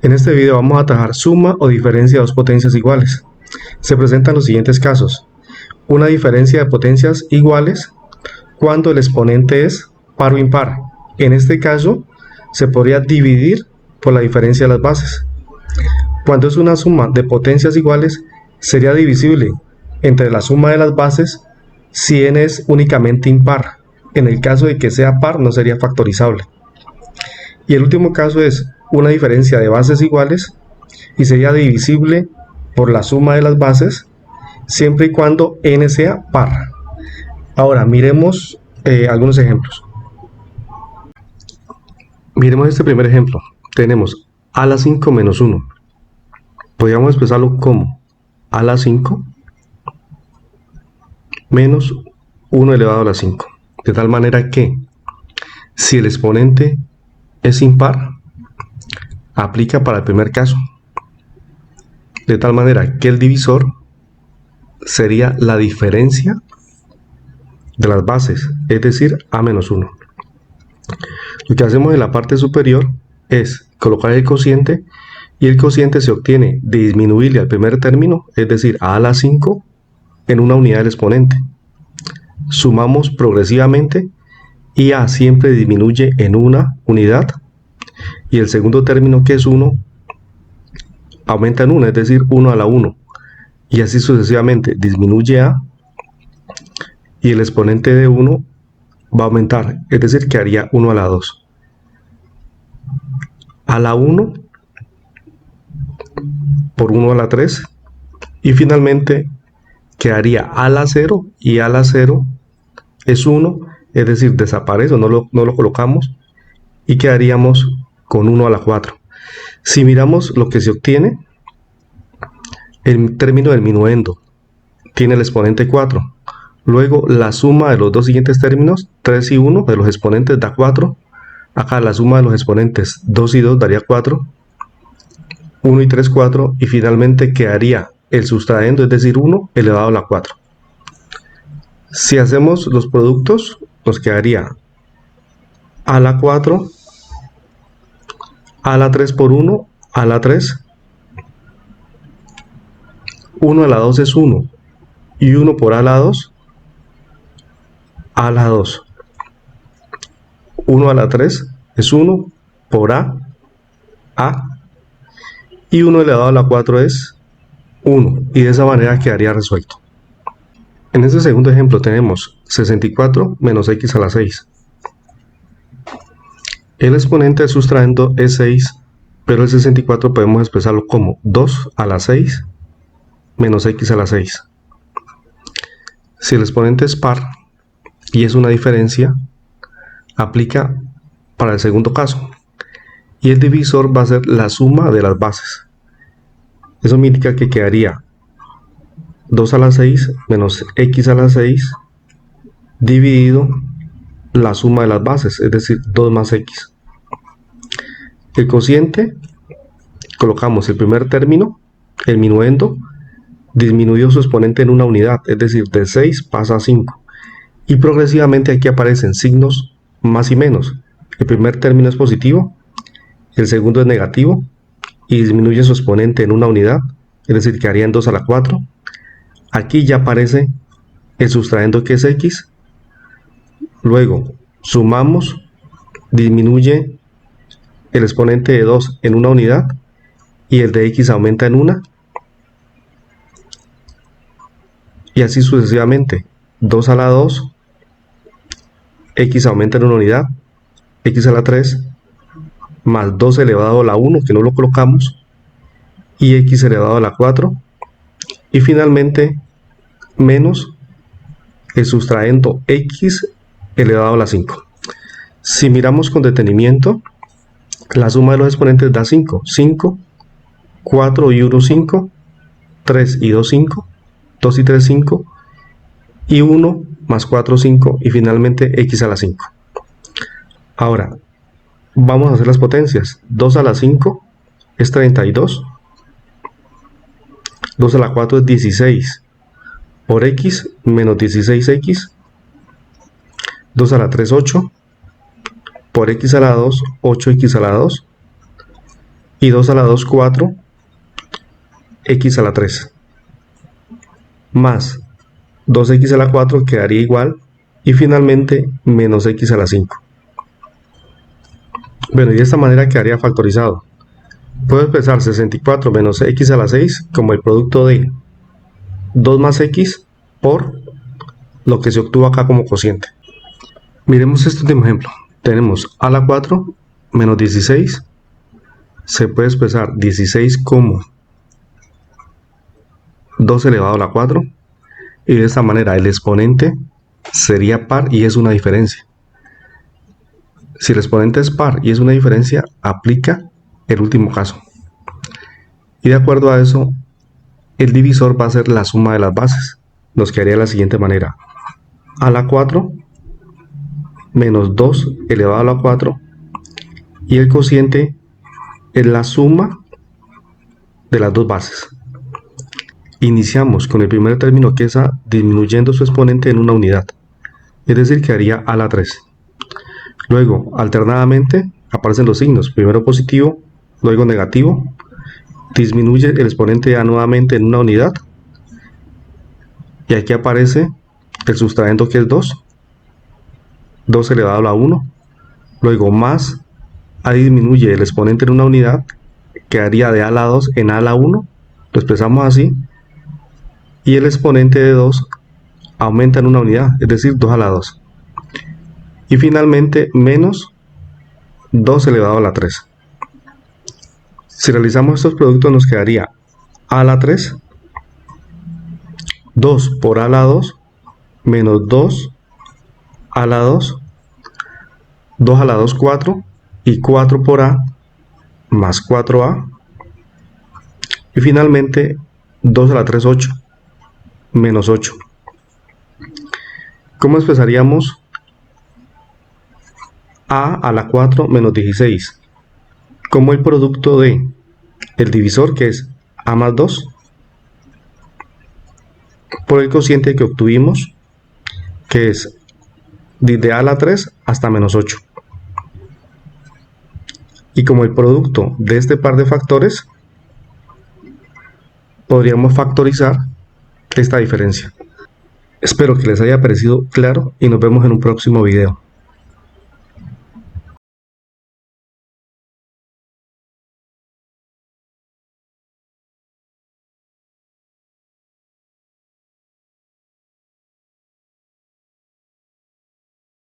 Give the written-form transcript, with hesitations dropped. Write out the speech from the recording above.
En este video vamos a trabajar suma o diferencia de dos potencias iguales. Se presentan los siguientes casos. Una diferencia de potencias iguales cuando el exponente es par o impar. En este caso se podría dividir por la diferencia de las bases. Cuando es una suma de potencias iguales, sería divisible entre la suma de las bases si n es únicamente impar. En el caso de que sea par, no sería factorizable. Y el último caso es una diferencia de bases iguales y sería divisible por la suma de las bases siempre y cuando n sea par. Ahora miremos algunos ejemplos. Miremos este primer ejemplo. Tenemos a la 5 menos 1. Podríamos expresarlo como a la 5 menos 1 elevado a la 5. De tal manera que si el exponente es impar, aplica para el primer caso. De tal manera que el divisor sería la diferencia de las bases, es decir, a menos 1. Lo que hacemos en la parte superior es colocar el cociente, y el cociente se obtiene de disminuirle al primer término, es decir, a la 5, en una unidad del exponente. Sumamos progresivamente y a siempre disminuye en una unidad, y el segundo término, que es 1, aumenta en 1, es decir, 1 a la 1, y así sucesivamente disminuye a, y el exponente de 1 va a aumentar, es decir, que haría 1 a la 2, a la 1 por 1 a la 3, y finalmente quedaría a la 0, y a la 0 es 1, es decir, desaparece, no lo colocamos, y quedaríamos con 1 a la 4. Si miramos lo que se obtiene, el término del minuendo tiene el exponente 4. Luego la suma de los dos siguientes términos, 3 y 1, de los exponentes da 4. Acá la suma de los exponentes 2 y 2 daría 4. 1 y 3, 4. Y finalmente quedaría el sustraendo, es decir, 1 elevado a la 4. Si hacemos los productos, nos quedaría a la 4, a la 3 por 1, a la 3. 1 a la 2 es 1, y 1 por a la 2, a la 2. 1 a la 3 es 1 por a, y 1 elevado a la 4 es 1, y de esa manera quedaría resuelto. En este segundo ejemplo tenemos 64 menos x a la 6. El exponente del sustraendo es 6, pero el 64 podemos expresarlo como 2 a la 6 menos x a la 6. Si el exponente es par y es una diferencia, aplica para el segundo caso, y el divisor va a ser la suma de las bases. Eso me indica que quedaría 2 a la 6 menos x a la 6 dividido la suma de las bases, es decir, 2 más x. El cociente, colocamos el primer término, el minuendo, disminuyó su exponente en una unidad, es decir, de 6 pasa a 5. Y progresivamente aquí aparecen signos más y menos. El primer término es positivo, el segundo es negativo, y disminuye su exponente en una unidad, es decir, que harían 2 a la 4. Aquí ya aparece el sustraendo, que es x. Luego sumamos, disminuye el exponente de 2 en una unidad, y el de x aumenta en 1, y así sucesivamente. 2 a la 2, x aumenta en una unidad, x a la 3, más 2 elevado a la 1, que no lo colocamos, y x elevado a la 4, y finalmente menos el sustraendo x elevado a la 5. Si miramos con detenimiento, la suma de los exponentes da 5, 5, 4 y 1, 5, 3 y 2, 5, 2 y 3, 5, y 1 más 4, 5, y finalmente x a la 5. Ahora, vamos a hacer las potencias. 2 a la 5 es 32, 2 a la 4 es 16, por x menos 16x, 2 a la 3, 8, por x a la 2, 8x a la 2, y 2 a la 2, 4, x a la 3, más 2x a la 4 quedaría igual, y finalmente menos x a la 5. Bueno, y de esta manera quedaría factorizado. Puedo expresar 64 menos x a la 6 como el producto de 2 más x por lo que se obtuvo acá como cociente. Miremos este último ejemplo. Tenemos a la 4 menos 16. Se puede expresar 16 como 2 elevado a la 4. Y de esta manera el exponente sería par y es una diferencia. Si el exponente es par y es una diferencia, aplica el último caso. Y de acuerdo a eso, el divisor va a ser la suma de las bases. Nos quedaría de la siguiente manera. A la 4 menos 2 elevado a la 4. Y el cociente es la suma de las dos bases. Iniciamos con el primer término que es A, disminuyendo su exponente en una unidad. Es decir, quedaría a la 3. Luego, alternadamente, aparecen los signos. Primero positivo, luego negativo. Disminuye el exponente de A nuevamente en una unidad. Y aquí aparece el sustraendo que es 2. 2 elevado a la 1. Luego más A disminuye el exponente en una unidad. Quedaría de A a la 2 en A a la 1. Lo expresamos así. Y el exponente de 2 aumenta en una unidad, es decir, 2 a la 2. Y finalmente menos 2 elevado a la 3. Si realizamos estos productos nos quedaría a a la 3, 2 por a a la 2, menos 2 a la 2, 2 a la 2, 4, y 4 por a, más 4a, y finalmente 2 a la 3, 8, menos 8. ¿Cómo expresaríamos a a la 4 menos 16? Como el producto de el divisor, que es a más 2, por el cociente que obtuvimos, que es desde a a la 3 hasta menos 8. Y como el producto de este par de factores, podríamos factorizar esta diferencia. Espero que les haya parecido claro y nos vemos en un próximo video.